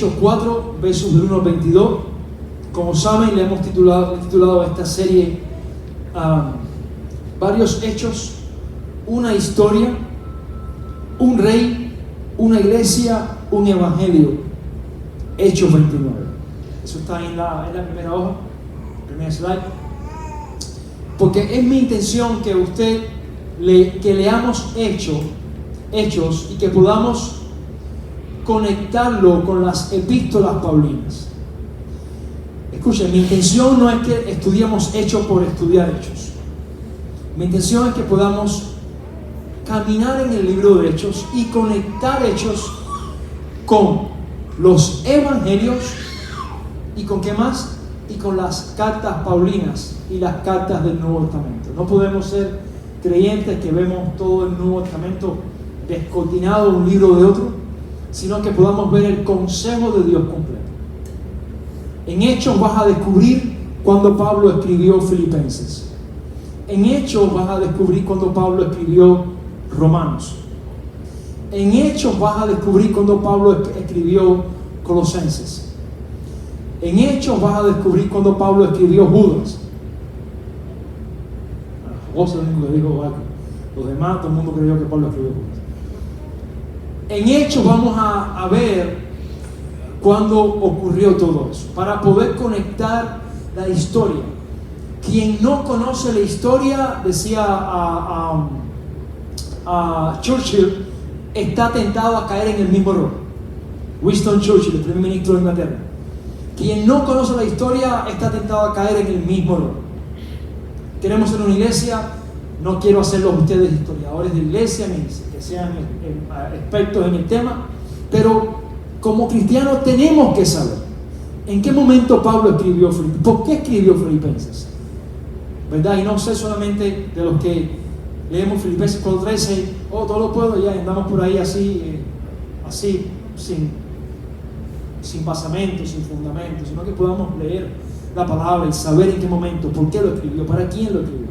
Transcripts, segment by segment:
Hechos 4, versos del 1 al 22. Como saben, le hemos titulado a esta serie varios hechos, una historia, un rey, una iglesia, un evangelio. Hechos 29. Eso está en la primera hoja, primer slide. Porque es mi intención que que leamos hechos y que podamos conectarlo con las epístolas paulinas. Escuchen, mi intención no es que estudiemos hechos por estudiar hechos. Mi intención es que podamos caminar en el libro de Hechos y conectar hechos con los evangelios y con ¿qué más? Y con las cartas paulinas y las cartas del Nuevo Testamento. No podemos ser creyentes que vemos todo el Nuevo Testamento descortinado un libro de otro, sino que podamos ver el consejo de Dios completo. En Hechos vas a descubrir cuando Pablo escribió Filipenses. En Hechos vas a descubrir cuando Pablo escribió Romanos. En Hechos vas a descubrir cuando Pablo escribió Colosenses. En Hechos vas a descubrir cuando Pablo escribió Judas. Vos es el único que dijo algo. Los demás, todo el mundo creyó que Pablo escribió Judas. En Hechos vamos a ver cuándo ocurrió todo eso, para poder conectar la historia. Quien no conoce la historia, decía a Churchill, está tentado a caer en el mismo error. Winston Churchill, el primer ministro de Inglaterra. Quien no conoce la historia está tentado a caer en el mismo error. Queremos ser una iglesia, no quiero hacerlos ustedes historiadores de iglesia, ni que sean expertos en el tema, pero como cristianos tenemos que saber en qué momento Pablo escribió Filipenses, por qué escribió Filipenses, ¿verdad? Y no sé solamente de los que leemos Filipenses 4:13, todo lo puedo, ya andamos por ahí así sin basamento, sin fundamento, sino que podamos leer la palabra y saber en qué momento, por qué lo escribió, para quién lo escribió,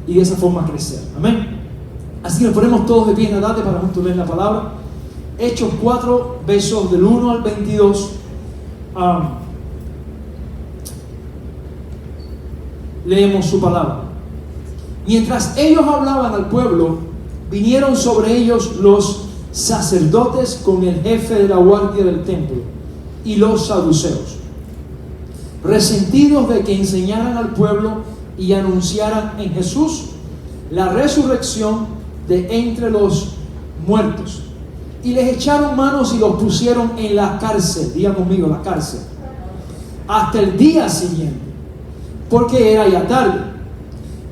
y de esa forma crecer. Amén. Así que nos ponemos todos de pie en la tarde para juntos leer la palabra. Hechos 4, versos del 1 al 22. Leemos su palabra. Mientras ellos hablaban al pueblo, vinieron sobre ellos los sacerdotes con el jefe de la guardia del templo y los saduceos, resentidos de que enseñaran al pueblo y anunciaran en Jesús la resurrección de entre los muertos. Y les echaron manos y los pusieron en la cárcel, diga conmigo, la cárcel, hasta el día siguiente, porque era ya tarde.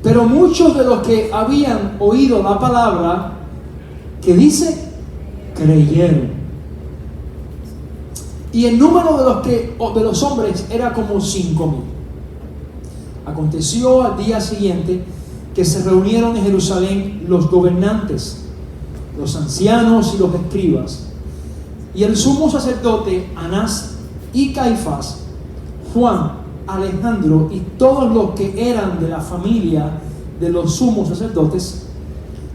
Pero muchos de los que habían oído la palabra, que dice, creyeron. Y el número de los hombres era como 5,000. Aconteció al día siguiente que se reunieron en Jerusalén los gobernantes, los ancianos y los escribas, y el sumo sacerdote Anás y Caifás, Juan, Alejandro y todos los que eran de la familia de los sumos sacerdotes,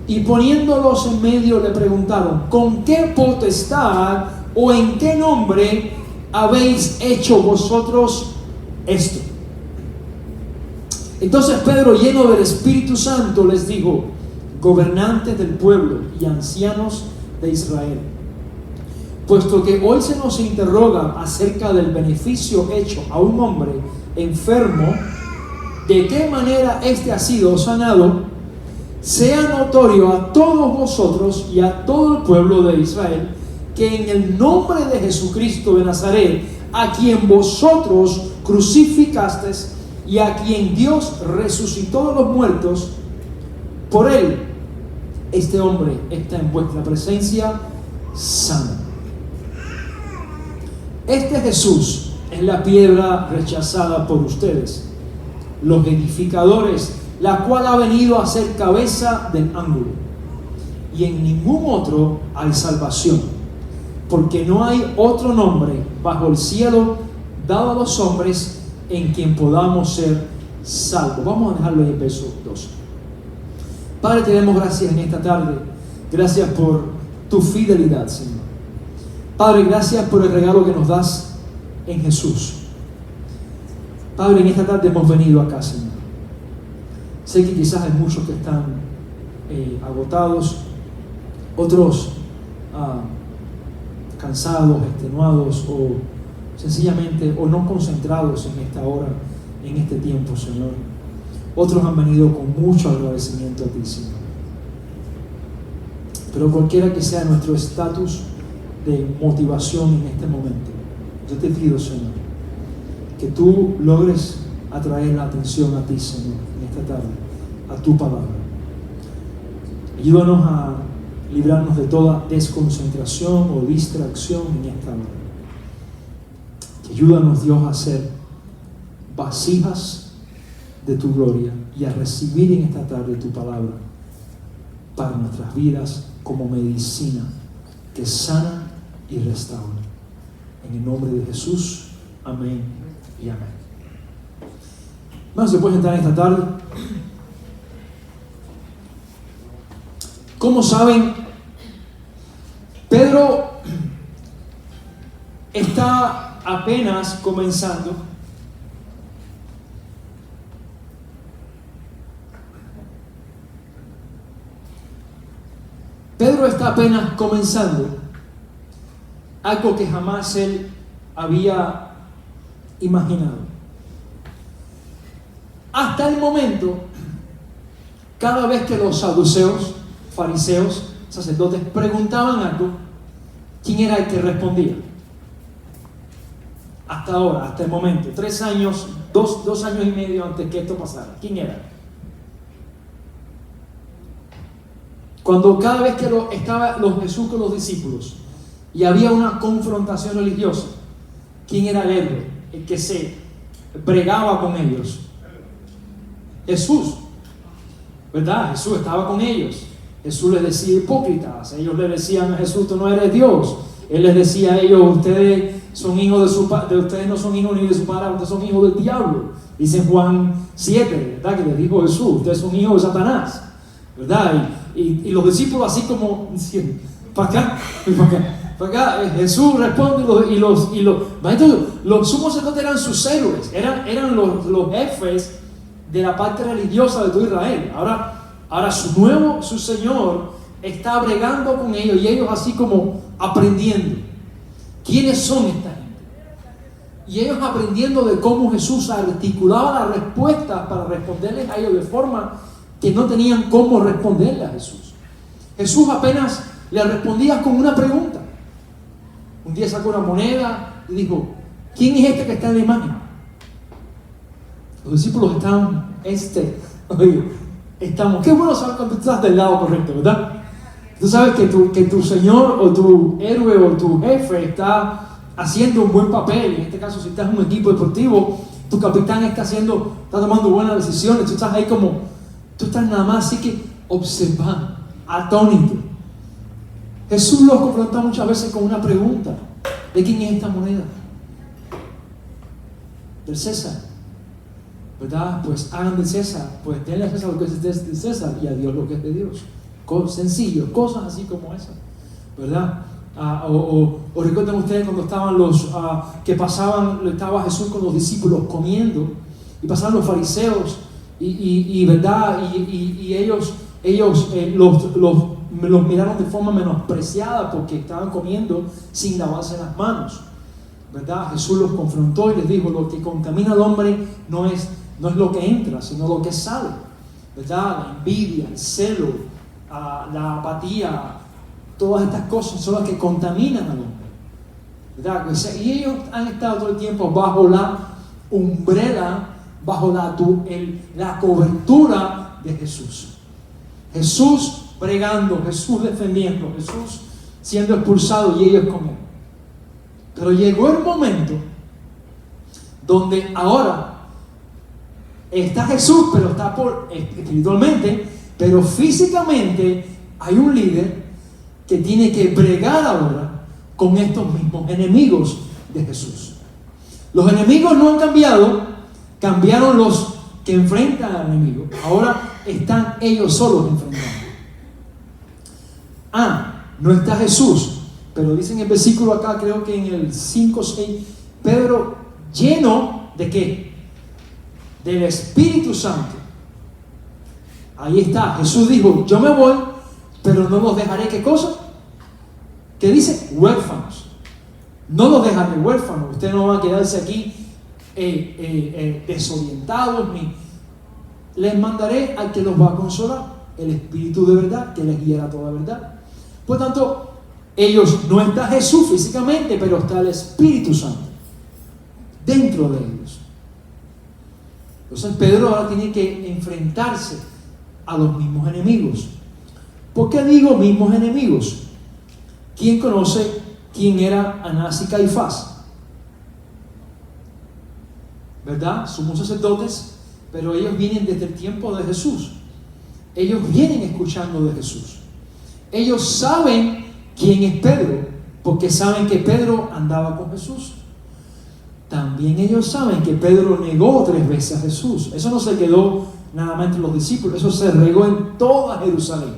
y poniéndolos en medio le preguntaron: ¿con qué potestad o en qué nombre habéis hecho vosotros esto? Entonces Pedro, lleno del Espíritu Santo, les dijo: gobernantes del pueblo y ancianos de Israel, puesto que hoy se nos interroga acerca del beneficio hecho a un hombre enfermo, de qué manera éste ha sido sanado, sea notorio a todos vosotros y a todo el pueblo de Israel que en el nombre de Jesucristo de Nazaret, a quien vosotros crucificasteis y a quien Dios resucitó de los muertos, por él este hombre está en vuestra presencia sano. Este Jesús es la piedra rechazada por ustedes, los edificadores, la cual ha venido a ser cabeza del ángulo, y en ningún otro hay salvación, porque no hay otro nombre bajo el cielo dado a los hombres en quien podamos ser salvos. Vamos a dejarlo en el verso 12. Padre, te damos gracias en esta tarde. Gracias por tu fidelidad, Señor. Padre, gracias por el regalo que nos das en Jesús. Padre, en esta tarde hemos venido acá, Señor. Sé que quizás hay muchos que están agotados, otros cansados, extenuados o sencillamente o no concentrados en esta hora, en este tiempo, Señor. Otros han venido con mucho agradecimiento a ti, Señor. Pero cualquiera que sea nuestro estatus de motivación en este momento, yo te pido, Señor, que tú logres atraer la atención a ti, Señor, en esta tarde, a tu palabra. Ayúdanos a librarnos de toda desconcentración o distracción en esta hora. Ayúdanos, Dios, a ser vasijas de tu gloria y a recibir en esta tarde tu palabra para nuestras vidas como medicina que sana y restaura. En el nombre de Jesús, amén y amén. Vamos, ¿se puede entrar esta tarde? Como saben, Pedro está apenas comenzando algo que jamás él había imaginado. Hasta el momento, cada vez que los saduceos, fariseos, sacerdotes preguntaban algo, ¿quién era el que respondía? Hasta ahora, hasta el momento, 3 años, 2 años y medio antes que esto pasara, ¿quién era? Cuando cada vez que estaba Jesús con los discípulos y había una confrontación religiosa, ¿quién era el héroe? El que se bregaba con ellos. Jesús, ¿verdad? Jesús estaba con ellos. Jesús les decía hipócritas. Ellos le decían a Jesús, tú no eres Dios. Él les decía a ellos, ustedes son hijos de su padre, ustedes no son hijos ni de su padre, ustedes son hijos del diablo. Dice en Juan 7, ¿verdad? Que les dijo Jesús, ustedes son hijos de Satanás, ¿verdad? Y los discípulos así como diciendo, para acá, para acá. Jesús responde y los sumos sacerdotes eran sus héroes, eran los jefes de la parte religiosa de todo Israel. Ahora su Señor está bregando con ellos y ellos así como aprendiendo quiénes son esta gente. Y ellos aprendiendo de cómo Jesús articulaba las respuestas para responderles a ellos de forma que no tenían cómo responderle a Jesús. Jesús apenas le respondía con una pregunta. Un día sacó una moneda y dijo, ¿quién es este que está en la imagen? Los discípulos estaban, estamos, qué bueno saber cuando estás del lado correcto, ¿verdad? Tú sabes que tu Señor o tu héroe o tu jefe está haciendo un buen papel. En este caso, si estás en un equipo deportivo, tu capitán está tomando buenas decisiones. Tú estás ahí tú estás nada más así que observando, atónito. Jesús los confronta muchas veces con una pregunta: ¿de quién es esta moneda? Del César, ¿verdad? Pues hagan de César, pues denle a César lo que es de César y a Dios lo que es de Dios. Sencillo, cosas así como esas, ¿verdad? O recuerdan ustedes cuando estaban estaba Jesús con los discípulos comiendo y pasaban los fariseos y ¿verdad? Y ellos los miraron de forma menospreciada porque estaban comiendo sin lavarse las manos, ¿verdad? Jesús los confrontó y les dijo: lo que contamina al hombre no es lo que entra, sino lo que sale, ¿verdad? La envidia, el celo, la apatía, todas estas cosas son las que contaminan al hombre, ¿verdad? Y ellos han estado todo el tiempo bajo la umbrella, bajo la cobertura de Jesús. Jesús bregando, Jesús defendiendo, Jesús siendo expulsado y ellos con él. Pero llegó el momento donde ahora está Jesús, pero está espiritualmente, pero físicamente hay un líder que tiene que bregar ahora con estos mismos enemigos de Jesús. Los enemigos no han cambiado, cambiaron los que enfrentan al enemigo. Ahora están ellos solos enfrentando. No está Jesús, pero dice en el versículo acá, creo que en el 5 o 6, Pedro lleno ¿de qué? Del Espíritu Santo. Ahí está, Jesús dijo, yo me voy, pero no los dejaré, ¿qué cosa? ¿Qué dice? Huérfanos. No los dejaré huérfanos. Ustedes no van a quedarse aquí desorientados, ni les mandaré al que los va a consolar, el Espíritu de verdad, que les guiará toda verdad. Por tanto, ellos, no está Jesús físicamente, pero está el Espíritu Santo dentro de ellos. Entonces Pedro ahora tiene que enfrentarse a los mismos enemigos. ¿Por qué digo mismos enemigos? ¿Quién conoce quién era Anás y Caifás? ¿Verdad? Somos sacerdotes, pero ellos vienen desde el tiempo de Jesús. Ellos vienen escuchando de Jesús. Ellos saben quién es Pedro, porque saben que Pedro andaba con Jesús. También ellos saben que Pedro negó 3 veces a Jesús. Eso no se quedó nada más entre los discípulos, eso se regó en toda Jerusalén.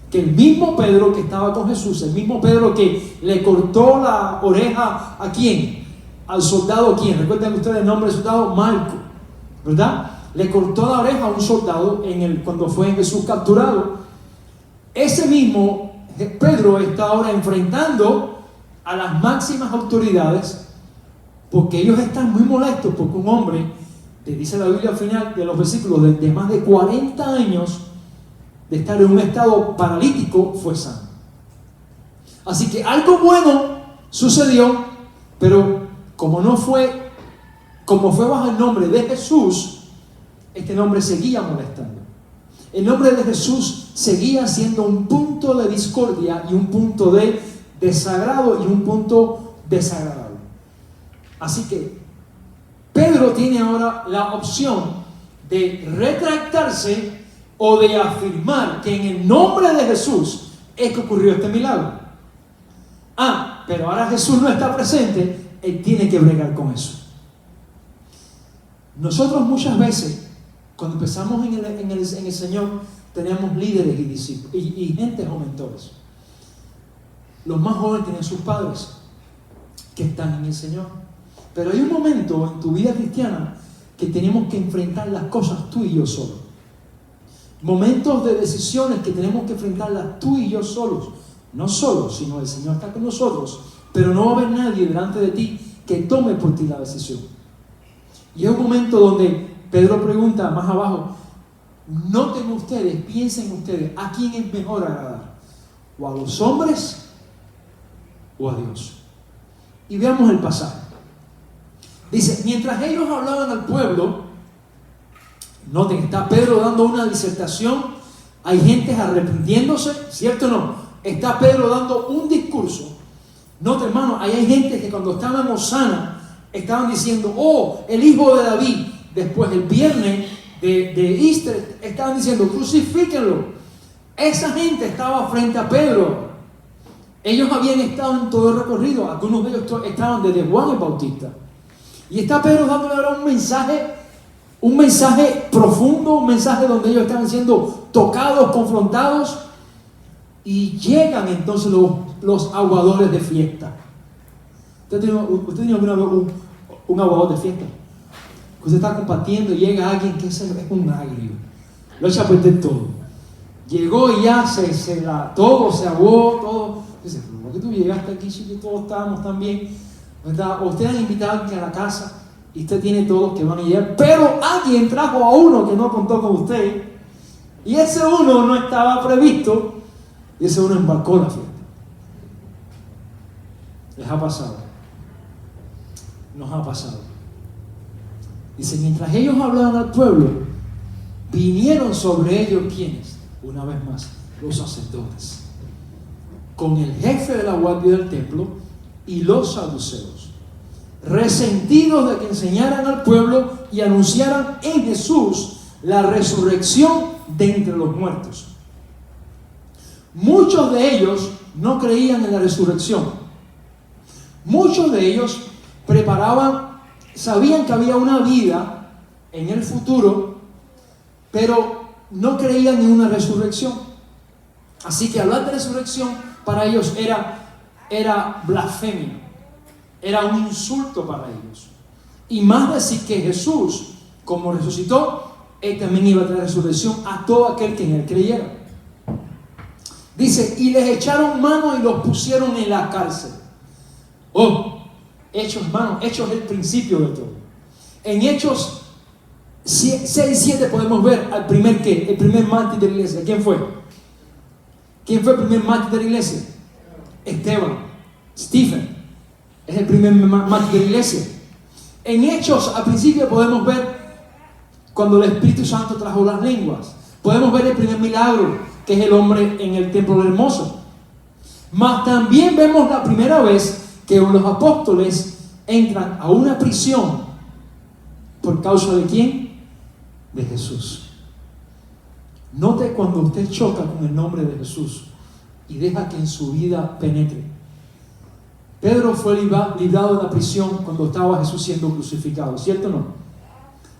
Que el mismo Pedro que estaba con Jesús, el mismo Pedro que le cortó la oreja ¿a quién? Al soldado, ¿quién? Recuerden ustedes el nombre del soldado, Marco, ¿verdad? Le cortó la oreja a un soldado cuando fue Jesús capturado. Ese mismo Pedro está ahora enfrentando a las máximas autoridades, porque ellos están muy molestos porque un hombre, dice la Biblia al final de los versículos, de más de 40 años de estar en un estado paralítico, fue sano. Así que algo bueno sucedió, pero como fue bajo el nombre de Jesús, este nombre seguía molestando. El nombre de Jesús seguía siendo un punto de discordia y un punto de desagrado y un punto desagradable. Así que Pedro tiene ahora la opción de retractarse o de afirmar que en el nombre de Jesús es que ocurrió este milagro. Pero ahora Jesús no está presente, él tiene que bregar con eso. Nosotros muchas veces, cuando empezamos en el Señor, tenemos líderes y discípulos y gentes o mentores. Los más jóvenes tienen sus padres que están en el Señor. Pero hay un momento en tu vida cristiana que tenemos que enfrentar las cosas tú y yo solos. Momentos de decisiones que tenemos que enfrentarlas tú y yo solos. No solos, sino el Señor está con nosotros. Pero no va a haber nadie delante de ti que tome por ti la decisión. Y es un momento donde Pedro pregunta más abajo, noten ustedes, piensen ustedes, ¿a quién es mejor agradar? ¿O a los hombres o a Dios? Y veamos el pasaje. Dice, mientras ellos hablaban al pueblo, noten, está Pedro dando una disertación, hay gente arrepintiéndose, ¿cierto o no? Está Pedro dando un discurso. Noten, hermano, ahí hay gente que cuando estaban en Osana, estaban diciendo, oh, el hijo de David. Después el viernes de Easter, estaban diciendo, crucifíquenlo. Esa gente estaba frente a Pedro. Ellos habían estado en todo el recorrido, algunos de ellos estaban desde Juan el Bautista. Y está Pedro dándole ahora un mensaje profundo, un mensaje donde ellos estaban siendo tocados, confrontados, y llegan entonces los aguadores de fiesta. ¿Usted tiene alguna vez un aguador de fiesta? Usted está compartiendo y llega alguien que es un agrio, lo echa a perder todo. Llegó y ya todo se aguó, todo. Dice, ¿por qué tú llegaste aquí si todos estábamos tan bien? ¿Verdad? O usted han invitado a alguien a la casa y usted tiene todos que van a llegar, pero alguien trajo a uno que no contó con usted y ese uno no estaba previsto y ese uno embarcó la fiesta. Les ha pasado, nos ha pasado. Dice, mientras ellos hablaban al pueblo, vinieron sobre ellos ¿quiénes? Una vez más, los sacerdotes, con el jefe de la guardia del templo y los saduceos, resentidos de que enseñaran al pueblo y anunciaran en Jesús la resurrección de entre los muertos. Muchos de ellos no creían en la resurrección. Muchos de ellos sabían que había una vida en el futuro, pero no creían en una resurrección. Así que hablar de resurrección para ellos era era blasfemia, era un insulto para ellos. Y más decir que Jesús, como resucitó, Él también iba a traer resurrección a todo aquel que en Él creyera. Dice, y les echaron mano y los pusieron en la cárcel. Hechos, hermano, Hechos es el principio de todo. En Hechos 6 y 7 podemos ver al primer ¿qué? El primer mártir de la iglesia. ¿Quién fue? ¿Quién fue el primer mártir de la iglesia? Esteban. Stephen es el primer mártir de la iglesia. En Hechos, al principio podemos ver cuando el Espíritu Santo trajo las lenguas. Podemos ver el primer milagro, que es el hombre en el templo del hermoso. Mas también vemos la primera vez que los apóstoles entran a una prisión. ¿Por causa de quién? De Jesús. Note cuando usted choca con el nombre de Jesús y deja que en su vida penetre. Pedro fue librado de la prisión cuando estaba Jesús siendo crucificado, ¿cierto o no?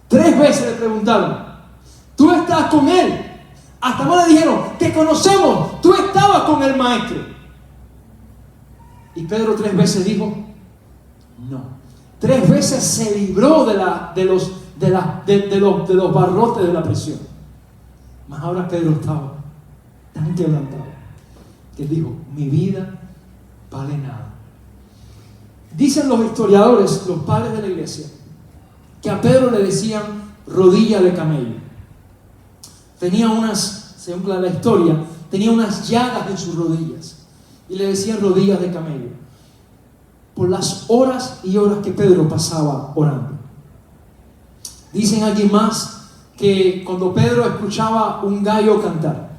3 veces le preguntaron, ¿tú estás con él? Hasta más le dijeron, te conocemos, tú estabas con el maestro. Y Pedro 3 veces dijo, no. 3 veces se libró de los barrotes de la prisión. Mas ahora Pedro estaba tan quebrantado que dijo, mi vida vale nada. Dicen los historiadores, los padres de la iglesia, que a Pedro le decían rodilla de camello. Tenía unas, según la historia, tenía unas llagas en sus rodillas y le decían rodillas de camello por las horas y horas que Pedro pasaba orando. Dicen alguien más que cuando Pedro escuchaba un gallo cantar,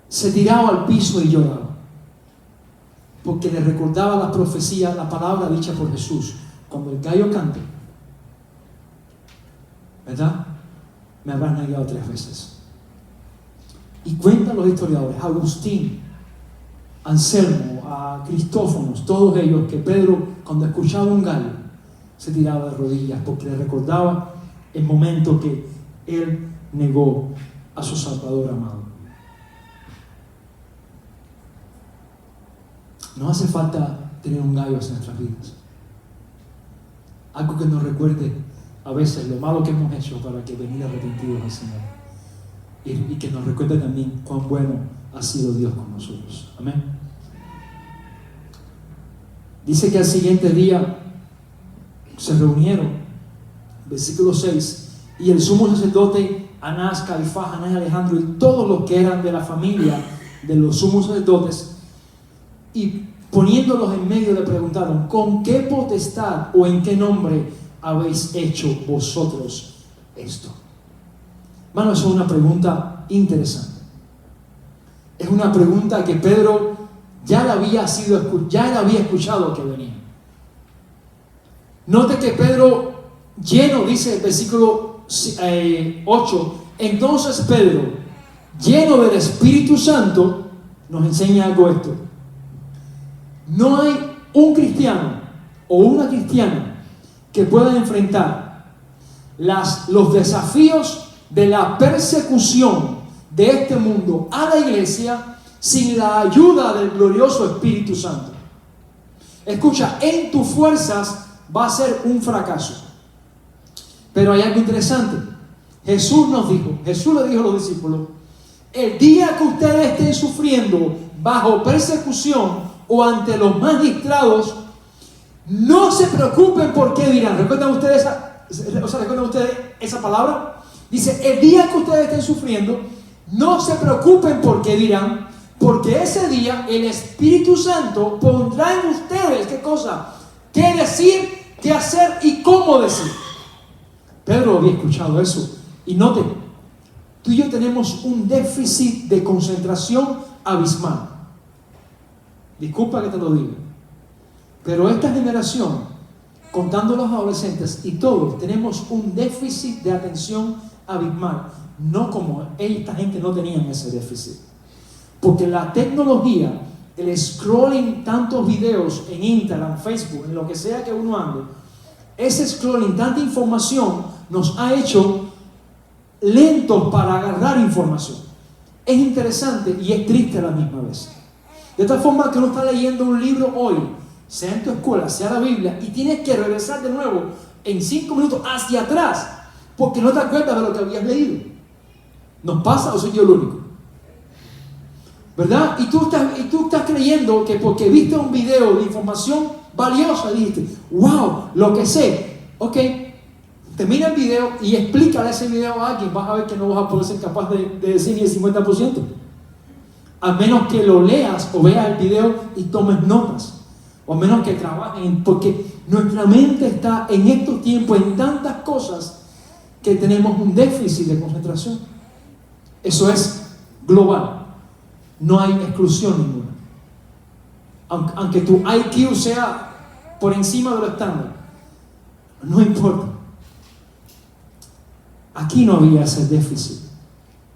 se tiraba al piso y lloraba, porque le recordaba la profecía, la palabra dicha por Jesús: cuando el gallo cante, ¿verdad?, me habrás negado 3 veces. Y cuentan los historiadores, Agustín, Anselmo, a Cristófonos, todos ellos, que Pedro, cuando escuchaba un gallo, se tiraba de rodillas porque le recordaba el momento que él negó a su Salvador amado. No hace falta tener un gallo en nuestras vidas, algo que nos recuerde a veces lo malo que hemos hecho para que venir arrepentidos al Señor, y que nos recuerde también cuán bueno ha sido Dios con nosotros. Amén. Dice que al siguiente día se reunieron, versículo 6, y el sumo sacerdote Anás, Caifás, Anás, Alejandro y todos los que eran de la familia de los sumos sacerdotes, y poniéndolos en medio le preguntaron: ¿con qué potestad o en qué nombre habéis hecho vosotros esto? Hermano, eso es una pregunta interesante. Es una pregunta que Pedro ya la había escuchado que venía. Note que Pedro, lleno, dice el versículo 8, entonces Pedro, lleno del Espíritu Santo, nos enseña algo esto: no hay un cristiano o una cristiana que pueda enfrentar los desafíos de la persecución de este mundo a la iglesia sin la ayuda del glorioso Espíritu Santo. Escucha, en tus fuerzas va a ser un fracaso. Pero hay algo interesante. Jesús le dijo a los discípulos: el día que ustedes estén sufriendo bajo persecución o ante los magistrados, no se preocupen por qué dirán. ¿Recuerdan ustedes esa palabra? Dice, el día que ustedes estén sufriendo, no se preocupen por qué dirán, porque ese día el Espíritu Santo pondrá en ustedes, ¿qué cosa?, qué decir, qué hacer y cómo decir. Pedro había escuchado eso. Y note, tú y yo tenemos un déficit de concentración abismal. Disculpa que te lo diga, pero esta generación, contando los adolescentes y todos, tenemos un déficit de atención abismal. No como esta gente no tenían ese déficit, porque la tecnología, el scrolling, tantos videos en Instagram, Facebook, en lo que sea que uno ande, ese scrolling, tanta información, nos ha hecho lentos para agarrar información. Es interesante y es triste a la misma vez De tal forma que uno está leyendo un libro hoy, sea en tu escuela, sea la Biblia, y tienes que regresar de nuevo en 5 minutos hacia atrás, porque no te acuerdas de lo que habías leído. ¿Nos pasa o soy yo el único? ¿Verdad? Y tú estás creyendo que porque viste un video de información valiosa, dijiste, wow, lo que sé. Ok, termina el video y explícale ese video a alguien. Vas a ver que no vas a poder ser capaz de decir ni el 50%. A menos que lo leas o veas el video y tomes notas. O a menos que trabajen, porque nuestra mente está en estos tiempos en tantas cosas que tenemos un déficit de concentración. Eso es global. No hay exclusión ninguna. Aunque tu IQ sea por encima de lo estándar, no importa. Aquí no había ese déficit.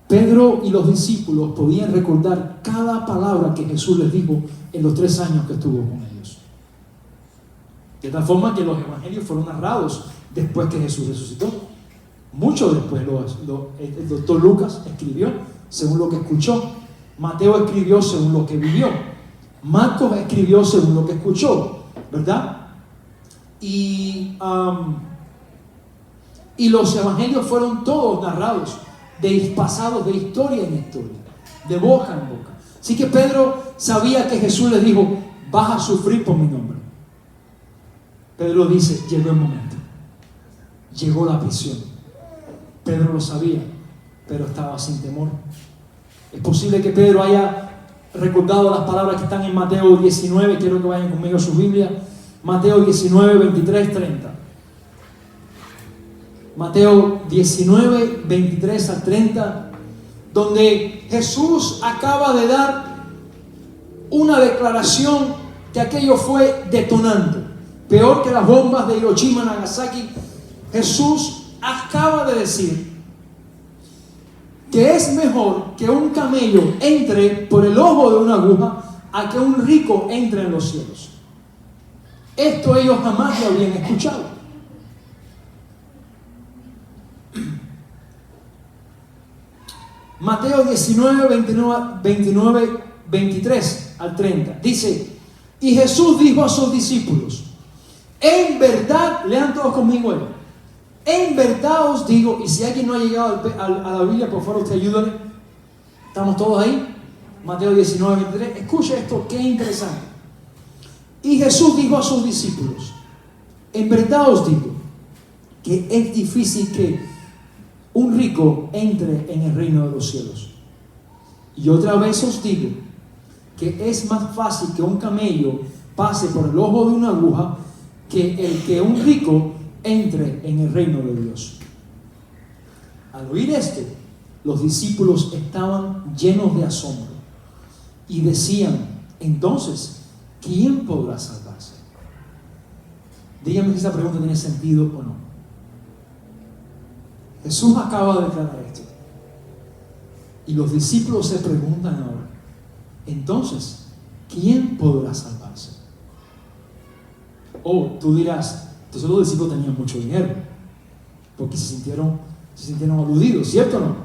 Pedro y los discípulos podían recordar cada palabra que Jesús les dijo en los 3 años que estuvo con ellos. De tal forma que los evangelios fueron narrados después que Jesús resucitó. Mucho después el doctor Lucas escribió según lo que escuchó. Mateo escribió según lo que vivió. Marcos escribió según lo que escuchó, ¿verdad? Y los evangelios fueron todos narrados, pasados de historia en historia, de boca en boca. Así que Pedro sabía que Jesús le dijo, vas a sufrir por mi nombre. Pedro dice, llegó el momento, llegó la prisión. Pedro lo sabía, pero estaba sin temor. Es posible que Pedro haya recordado las palabras que están en Mateo 19, quiero que vayan conmigo a su Biblia, Mateo 19, 23, 30. Mateo 19, 23 al 30, donde Jesús acaba de dar una declaración que aquello fue detonante, peor que las bombas de Hiroshima y Nagasaki. Jesús acaba de decir que es mejor que un camello entre por el ojo de una aguja a que un rico entre en los cielos. Esto ellos jamás lo habían escuchado. Mateo 19, 29, 23 al 30. Dice, y Jesús dijo a sus discípulos, en verdad, lean todos conmigo esto. En verdad os digo, y si alguien no ha llegado a la Biblia, por favor usted ayúdame. ¿Estamos todos ahí? Mateo 19, 23. Escucha esto, qué interesante. Y Jesús dijo a sus discípulos, en verdad os digo que es difícil que un rico entre en el reino de los cielos. Y otra vez os digo que es más fácil que un camello pase por el ojo de una aguja que un rico entre en el reino de Dios. Al oír esto, los discípulos estaban llenos de asombro y decían, entonces, ¿quién podrá salvarse? Díganme si esa pregunta tiene sentido o no. Jesús acaba de declarar esto y los discípulos se preguntan ahora, entonces, ¿quién podrá salvarse? O tú dirás, entonces los discípulos tenían mucho dinero, porque se sintieron aludidos, ¿cierto o no?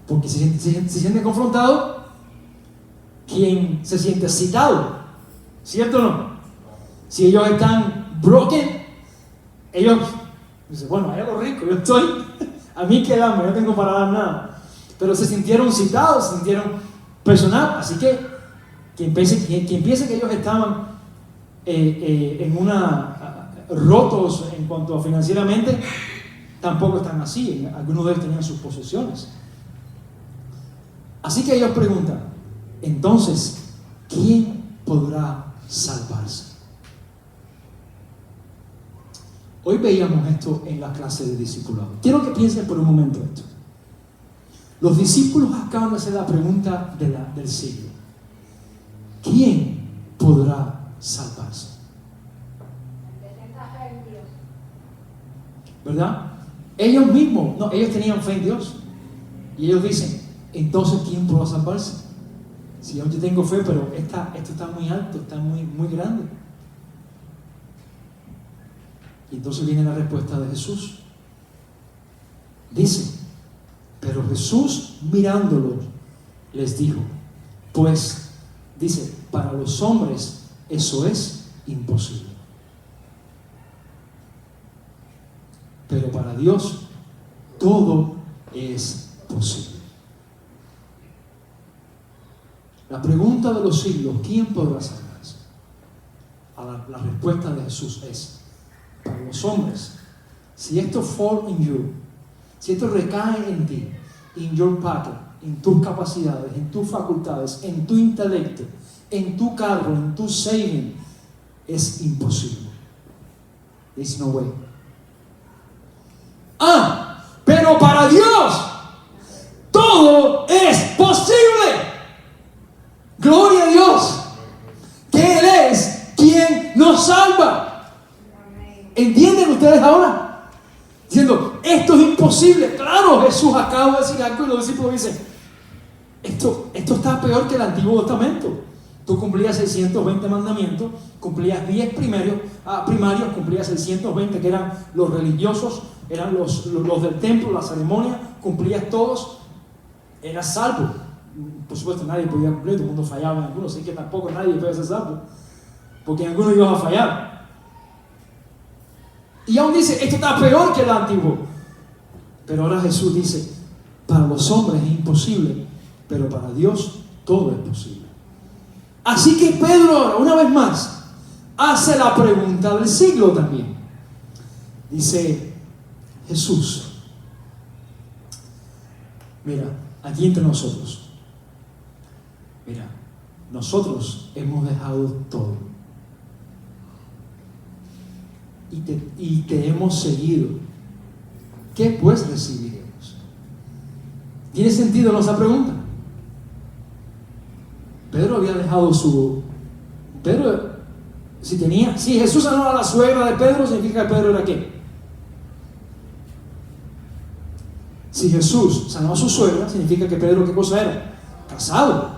Porque se sienten confrontados, ¿quién se siente citado? ¿Cierto o no? Si ellos están broken, ellos dicen, bueno, hay algo rico, yo estoy, a mí qué dame, no tengo para dar nada. Pero se sintieron citados, se sintieron personal, así que quien piense que ellos estaban rotos en cuanto a financieramente, tampoco están así. Algunos de ellos tenían sus posesiones. Así que ellos preguntan, entonces, ¿quién podrá salvarse? Hoy veíamos esto en la clase de discipulado. Quiero que piensen por un momento esto. Los discípulos acaban de hacer la pregunta del siglo. ¿Quién podrá salvarse? ¿Verdad? Ellos mismos, ellos tenían fe en Dios. Y ellos dicen, entonces, ¿quién podrá salvarse? Si yo tengo fe, pero esto está muy alto, está muy, muy grande. Y entonces viene la respuesta de Jesús. Dice, pero Jesús mirándolos les dijo, pues Dice, para los hombres eso es imposible. Pero para Dios todo es posible. La pregunta de los siglos, ¿quién podrá salvarse? La respuesta de Jesús es, para los hombres, si esto fall in you, si esto recae en ti, in your pocket, en tus capacidades, en tus facultades, en tu intelecto, en tu cargo, en tu saving, es imposible. There's no way. Pero para Dios todo es posible. Gloria a Dios, que Él es quien nos salva. ¿Entienden ustedes ahora? Diciendo, esto es imposible. Claro, Jesús acaba de decir algo y los discípulos dicen, esto está peor que el Antiguo Testamento. Tú cumplías 620 mandamientos, cumplías 10 primarios, cumplías 620 que eran los religiosos, eran los del templo, la ceremonia, cumplías todos, eras salvo. Por supuesto nadie podía cumplir, todo el mundo fallaba en algunos, así que tampoco nadie puede ser salvo, porque en algunos ibas a fallar. Y aún dice, esto está peor que el antiguo. Pero ahora Jesús dice, para los hombres es imposible, pero para Dios todo es posible. Así que Pedro ahora, una vez más, hace la pregunta del siglo también. Dice, Jesús, mira, aquí entre nosotros, mira, nosotros hemos dejado todo y te hemos seguido. ¿Qué pues recibiremos? ¿Tiene sentido nuestra pregunta? Pedro había dejado si Jesús sanó a la suegra de Pedro, significa que Pedro era ¿qué? Si Jesús sanó a su suegra, significa que Pedro, ¿qué cosa era? Casado,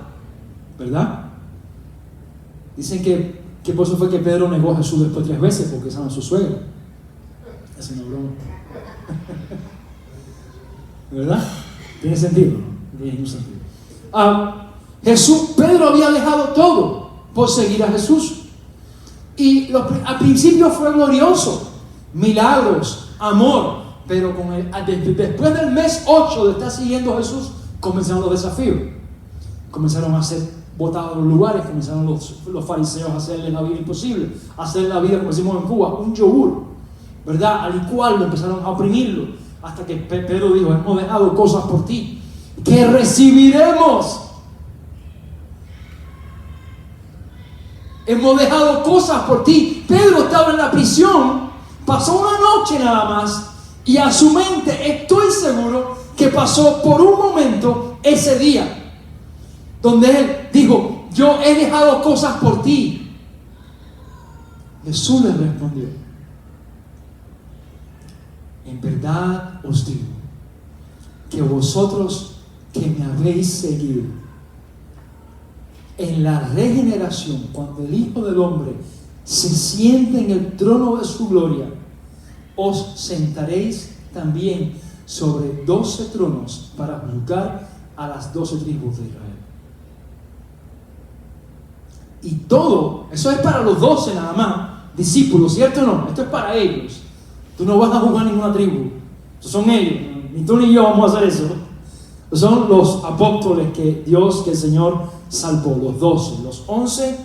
¿verdad? Dicen que por eso fue que Pedro negó a Jesús después 3 veces, porque sanó a su suegra. Es una broma. ¿Verdad? ¿Tiene sentido? No tiene ningún sentido. Pedro había dejado todo por seguir a Jesús. Y al principio fue glorioso, milagros, amor. Pero después del mes 8 de estar siguiendo a Jesús, comenzaron los desafíos. Comenzaron a ser botados de los lugares, comenzaron los fariseos a hacerle la vida imposible, a hacer la vida, como decimos en Cuba, un yogur, ¿verdad? A licuarlo, empezaron a oprimirlo, hasta que Pedro dijo, hemos dejado cosas por ti, que recibiremos. Hemos dejado cosas por ti. Pedro estaba en la prisión, pasó una noche nada más, y a su mente estoy seguro que pasó por un momento ese día donde él dijo, yo he dejado cosas por ti. Jesús le respondió, en verdad os digo que vosotros que me habéis seguido, en la regeneración, cuando el Hijo del Hombre se siente en el trono de su gloria, os sentaréis también sobre 12 tronos para juzgar a las 12 tribus de Israel. Y todo, eso es para los 12 nada más, discípulos, ¿cierto o no? Esto es para ellos. Tú no vas a juzgar ninguna tribu, esos son ellos, ni tú ni yo vamos a hacer eso. Son los apóstoles que el Señor salvó, los 12, los 11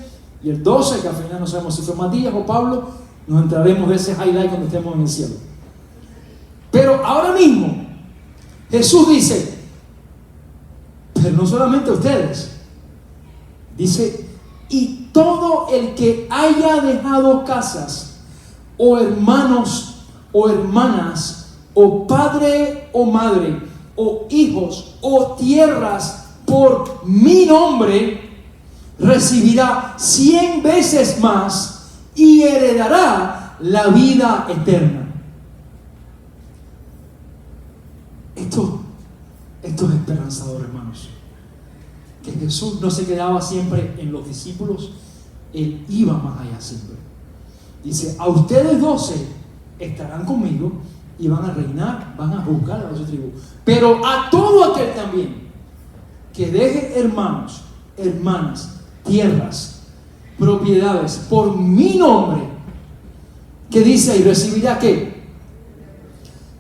y el 12, que al final no sabemos si fue Matías o Pablo. Nos entraremos de ese highlight cuando estemos en el cielo. Pero ahora mismo Jesús dice, pero no solamente ustedes, dice, y todo el que haya dejado casas o hermanos o hermanas o padre o madre o hijos o tierras por mi nombre, recibirá 100 veces más y heredará la vida eterna. Esto es esperanzador, hermanos. Que Jesús no se quedaba siempre en los discípulos, Él iba más allá siempre. Dice, a ustedes 12 estarán conmigo y van a reinar, van a juzgar a las tribus. Pero a todo aquel también que deje hermanos, hermanas, tierras, propiedades por mi nombre, que dice ahí, recibirá ¿qué?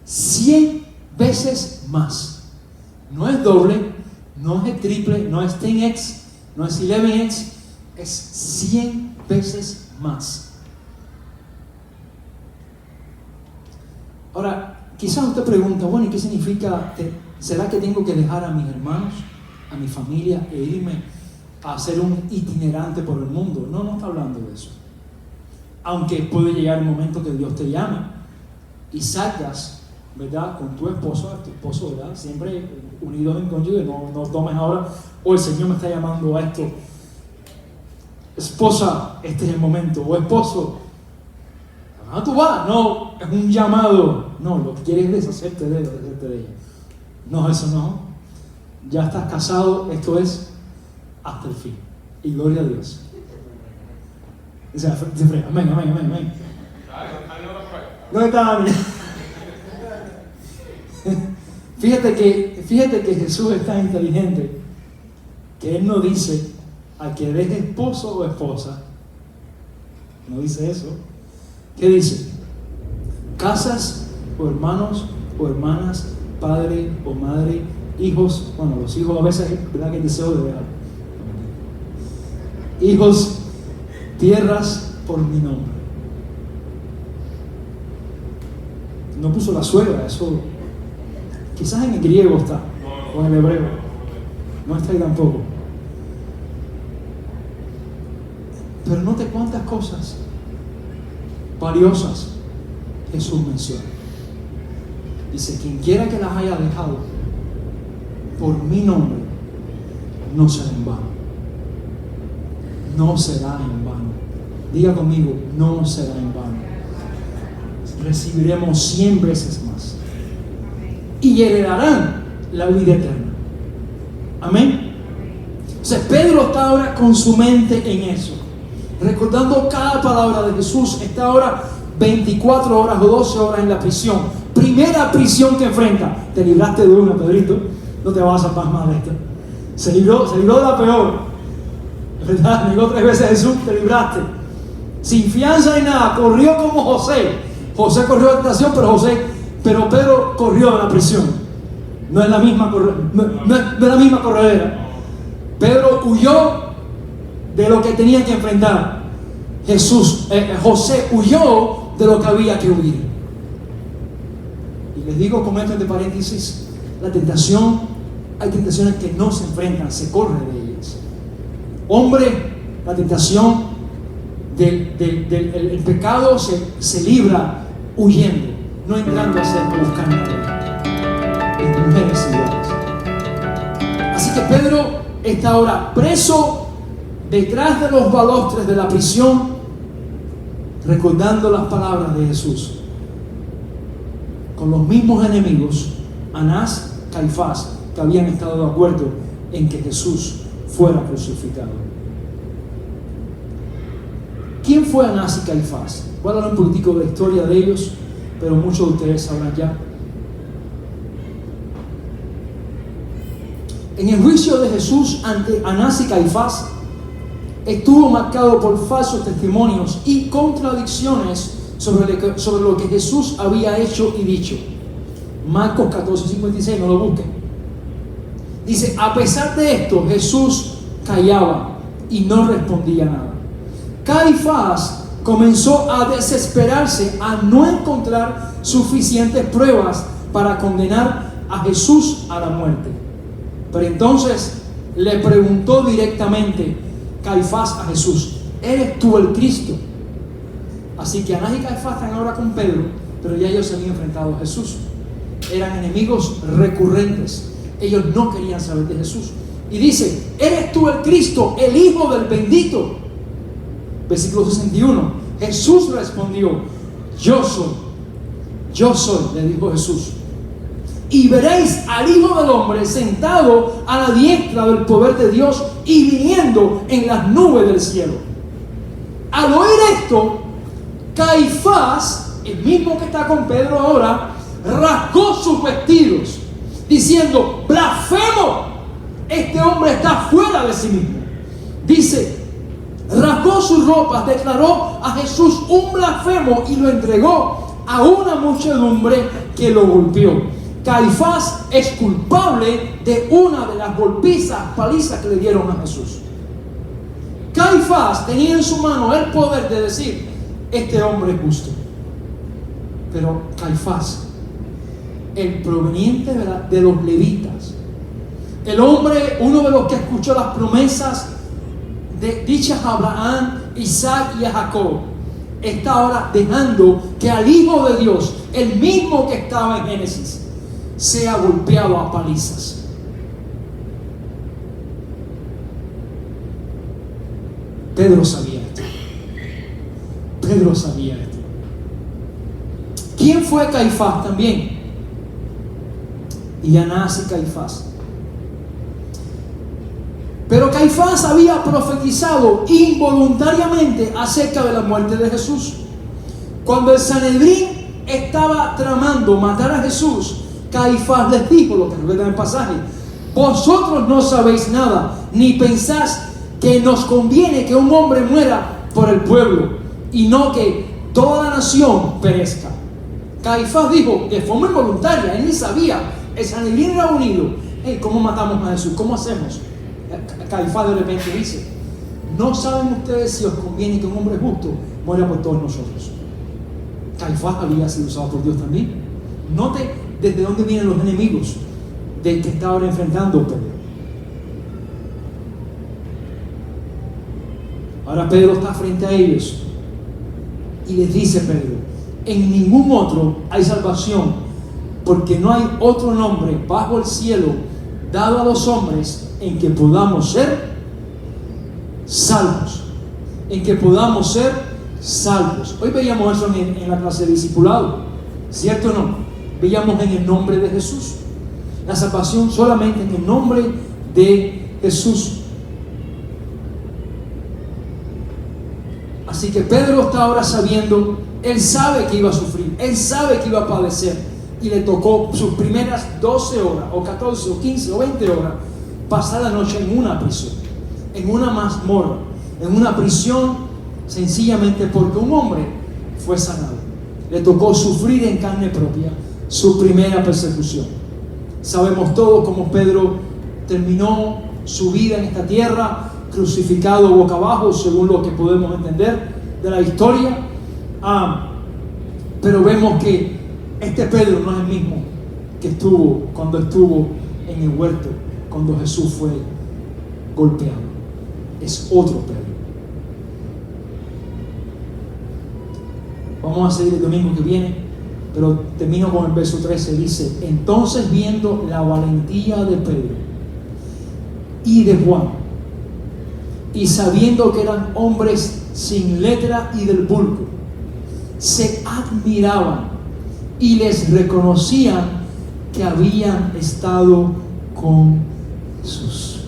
100 veces más. No es doble, no es triple, no es 10x, no es 11x, es 100 veces más. Ahora, quizás usted pregunta, bueno, ¿y qué significa? ¿Será que tengo que dejar a mis hermanos, a mi familia e irme a ser un itinerante por el mundo? No, no está hablando de eso. Aunque puede llegar el momento que Dios te llame y salgas, ¿verdad?, con tu esposo, ¿verdad?, siempre unidos en cónyuge. No tomes ahora, el Señor me está llamando a esto. Esposa, este es el momento. O esposo, ¿a dónde tú vas? No, es un llamado. No, lo que quieres es deshacerte de ella. No, eso no. Ya estás casado, esto es hasta el fin. Y gloria a Dios. O sea, amén, amén, amén, amén. ¿Dónde está Dani? Fíjate que Jesús es tan inteligente que Él no dice al que deje esposo o esposa. No dice eso. ¿Qué dice? Casas o hermanos o hermanas, padre o madre, hijos. Bueno, los hijos a veces, ¿verdad?, que deseo de dejar. Hijos, tierras por mi nombre. No puso la suegra, eso quizás en el griego está, o en el hebreo. No está ahí tampoco. Pero note cuántas cosas valiosas Jesús menciona. Dice, quien quiera que las haya dejado por mi nombre, no será en vano. No será en vano. Diga conmigo, no será en vano. Recibiremos 100 veces más. Y heredarán la vida eterna. Amén. O sea, Pedro está ahora con su mente en eso, recordando cada palabra de Jesús. Está ahora 24 horas o 12 horas en la prisión. Primera prisión que enfrenta. Te libraste de una, Pedrito. No te vas a zafar más de esta. Se libró de la peor, ¿verdad? Negó 3 veces a Jesús, te libraste. Sin fianza ni nada. Corrió como José. José corrió de la tentación, pero Pedro corrió de la prisión. No es la misma corredera. Pedro huyó de lo que tenía que enfrentar. José huyó de lo que había que huir. Y les digo con esto entre paréntesis, la tentación, hay tentaciones que no se enfrentan, se corre de ellas. Hombre, la tentación el pecado se libra huyendo, no entrando a hacer buscar nada. En mujeres iguales. Así que Pedro está ahora preso detrás de los balostres de la prisión, recordando las palabras de Jesús, con los mismos enemigos, Anás, Caifás, que habían estado de acuerdo en que Jesús fuera crucificado. ¿Quién fue Anás y Caifás? Voy a hablar un poquitico de la historia de ellos, pero muchos de ustedes sabrán ya. En el juicio de Jesús ante Anás y Caifás, estuvo marcado por falsos testimonios y contradicciones sobre lo que Jesús había hecho y dicho. Marcos 14:56, no lo busquen. Dice, a pesar de esto, Jesús callaba y no respondía nada. Caifás comenzó a desesperarse, a no encontrar suficientes pruebas para condenar a Jesús a la muerte. Pero entonces le preguntó directamente Caifás a Jesús, ¿eres tú el Cristo? Así que Anás y Caifás están ahora con Pedro, pero ya ellos se habían enfrentado a Jesús. Eran enemigos recurrentes. Ellos no querían saber de Jesús. Y dice, ¿eres tú el Cristo, el Hijo del bendito? Versículo 61. Jesús respondió, yo soy, le dijo Jesús. Y veréis al Hijo del Hombre sentado a la diestra del poder de Dios y viniendo en las nubes del cielo. Al oír esto, Caifás, el mismo que está con Pedro ahora, rasgó sus vestidos, diciendo, blasfemo, este hombre está fuera de sí mismo. Dice, rasgó sus ropas, declaró a Jesús un blasfemo y lo entregó a una muchedumbre que lo golpeó. Caifás es culpable de una de las palizas que le dieron a Jesús. Caifás tenía en su mano el poder de decir, este hombre es justo. Pero Caifás, el proveniente de los levitas, el hombre, uno de los que escuchó las promesas dichas a Abraham, Isaac y a Jacob, está ahora dejando que al Hijo de Dios, el mismo que estaba en Génesis, sea golpeado a palizas. Pedro sabía esto. Pedro sabía esto. ¿Quién fue Caifás también? Y Anás y Caifás. Pero Caifás había profetizado involuntariamente acerca de la muerte de Jesús. Cuando el Sanedrín estaba tramando matar a Jesús, Caifás les dijo, lo que recuerdan el pasaje: vosotros no sabéis nada, ni pensáis que nos conviene que un hombre muera por el pueblo, y no que toda la nación perezca. Caifás dijo de forma involuntaria, él ni sabía, el Sanedrín era unido. Hey, ¿cómo matamos a Jesús? ¿Cómo hacemos? Caifás de repente dice: ¿no saben ustedes si os conviene que un hombre justo muera por todos nosotros? Caifás había sido usado por Dios también. Note desde dónde vienen los enemigos del que está ahora enfrentando Pedro. Ahora Pedro está frente a ellos y les dice Pedro: en ningún otro hay salvación, porque no hay otro nombre bajo el cielo dado a los hombres en que podamos ser salvos. En que podamos ser salvos. Hoy veíamos eso en la clase de discipulado, ¿cierto o no? Veíamos en el nombre de Jesús. La salvación solamente en el nombre de Jesús. Así que Pedro está ahora sabiendo, él sabe que iba a sufrir, él sabe que iba a padecer, y le tocó sus primeras 12 horas, o 14, o 15, o 20 horas, pasar la noche en una prisión, en una mazmorra, en una prisión, sencillamente porque un hombre fue sanado. Le tocó sufrir en carne propia su primera persecución. Sabemos todos cómo Pedro terminó su vida en esta tierra, crucificado boca abajo, según lo que podemos entender de la historia. Pero vemos que este Pedro no es el mismo que cuando estuvo en el huerto, cuando Jesús fue golpeado. Es otro Pedro. Vamos a seguir el domingo que viene, pero termino con el verso 13. Dice: entonces, viendo la valentía de Pedro y de Juan, y sabiendo que eran hombres sin letra y del vulgo, se admiraban y les reconocían que habían estado con Jesús.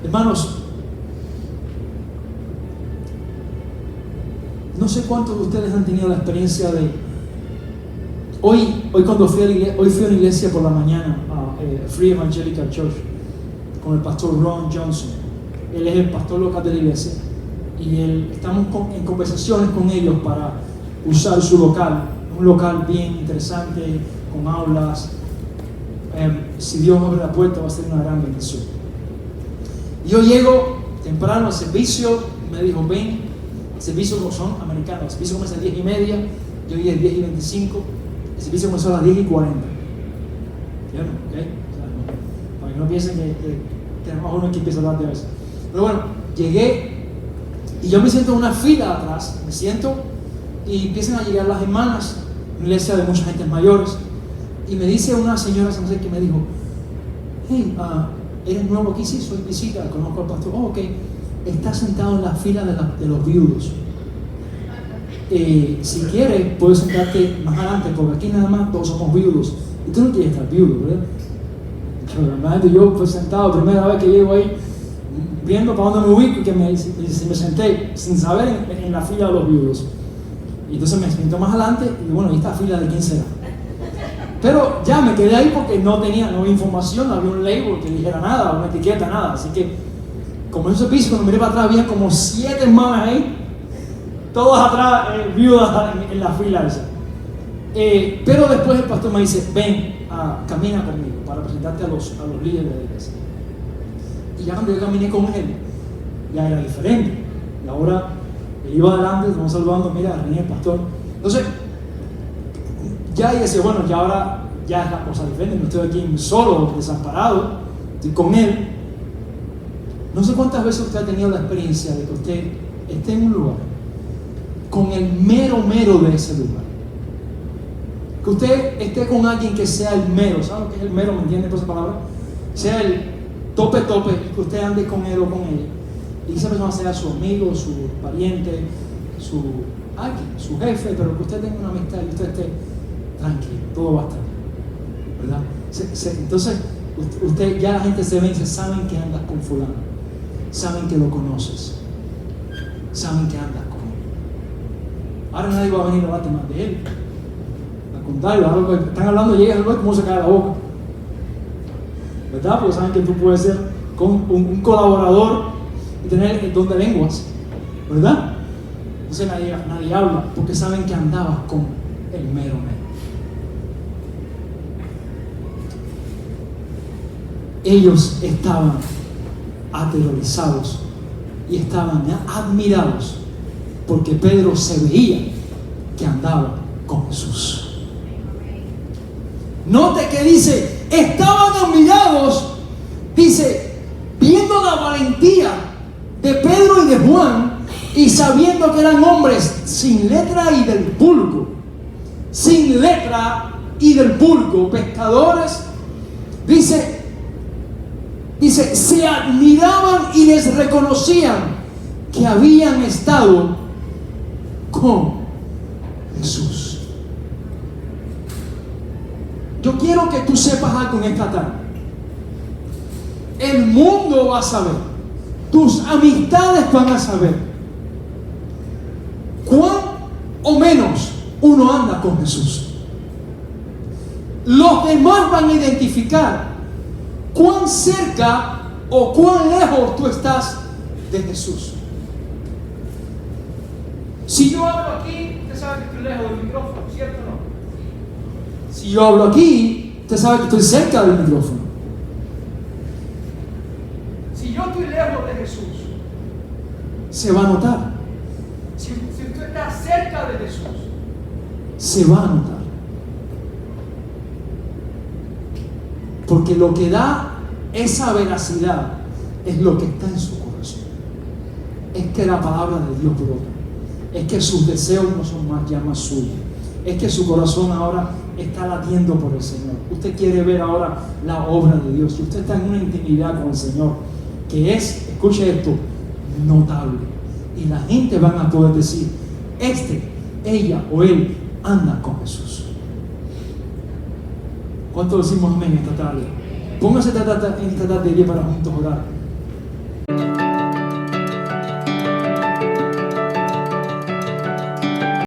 Hermanos, no sé cuántos de ustedes han tenido la experiencia de hoy cuando fui a una iglesia por la mañana a Free Evangelical Church con el pastor Ron Johnson. Él es el pastor local de la iglesia y estamos en conversaciones con ellos para usar su local, un local bien interesante, con aulas. Si Dios abre la puerta, va a ser una gran bendición. Yo llego temprano al servicio, me dijo: ven. El servicio son americanos, el servicio comienza a las 10:30, yo llegué a las 10:25, el servicio comenzó a las 10:40. ¿Vieron? ¿Okay? Para que no piensen que tenemos uno que empieza a tarde a veces. Pero bueno, llegué y yo me siento en una fila atrás, me siento y empiezan a llegar las hermanas, una iglesia de mucha gente mayores, y me dice una señora, no sé qué, me dijo: hey, ¿eres nuevo aquí? Sí, soy visita, conozco al pastor. Oh, ok. Está sentado en la fila de los viudos. Si quieres, puedes sentarte más adelante, porque aquí nada más todos somos viudos. Y tú no quieres estar viudo, ¿verdad? Yo pues sentado, primera vez que llego ahí, viendo para dónde me ubico, y que me senté sin saber en la fila de los viudos. Y entonces me siento más adelante y bueno, ¿y esta fila de quién será? Pero ya me quedé ahí porque no había información, no había un label que dijera nada, una etiqueta, nada. Así que, como en ese piso, cuando miré para atrás, había como 7 hermanas ahí, todas atrás, viudas en la fila esa. Pero después el pastor me dice, ven, camina conmigo para presentarte a los líderes de la iglesia. Y ya cuando yo caminé con él, ya era diferente. Y ahora él iba adelante, estamos saludando, mira, René, el pastor. Entonces, ya y decía, bueno, ya ahora ya es la cosa diferente, no estoy aquí solo, desamparado, estoy con él. No sé cuántas veces usted ha tenido la experiencia de que usted esté en un lugar con el mero de ese lugar. Que usted esté con alguien que sea el mero, ¿sabe lo que es el mero? ¿Me entiende por esa palabra? Sea el tope, y que usted ande con él o con ella. Y esa persona sea su amigo, su pariente, su jefe, pero que usted tenga una amistad y usted esté tranquilo, todo va a estar bien, ¿verdad? Entonces, usted ya la gente se ve y dice, saben que andas con fulano, saben que lo conoces, saben que andas con él. Ahora nadie va a venir a hablarte más de él. Al contrario, ahora que están hablando, llega el cómo se cae la boca, ¿verdad? Porque saben que tú puedes ser con un colaborador y tener el don de lenguas, ¿verdad? Entonces nadie habla porque saben que andabas con el mero. Ellos estaban aterrorizados y estaban admirados porque Pedro se veía que andaba con Jesús. Note que dice, estaban admirados, dice, viendo la valentía de Pedro y de Juan y sabiendo que eran hombres sin letra y del vulgo, pescadores, dice, se admiraban y les reconocían que habían estado con Jesús. Yo quiero que tú sepas algo en esta tarde. El mundo va a saber, tus amistades van a saber cuán o menos uno anda con Jesús. Los demás van a identificar cuán cerca o cuán lejos tú estás de Jesús. Si yo hablo aquí, usted sabe que estoy lejos del micrófono, ¿cierto o no? Si yo hablo aquí, usted sabe que estoy cerca del micrófono. Si yo estoy lejos de Jesús, se va a notar. Si usted está cerca de Jesús, se va a notar. Porque lo que da esa veracidad es lo que está en su corazón. Es que la palabra de Dios brota. Es que sus deseos no son más llamas suyas. Es que su corazón ahora está latiendo por el Señor. Usted quiere ver ahora la obra de Dios. Si usted está en una intimidad con el Señor, que es, escuche esto, notable. Y la gente van a poder decir, ella o él anda con Jesús. ¿Cuánto decimos amén esta tarde? Póngase esta tarde de día para juntos orar.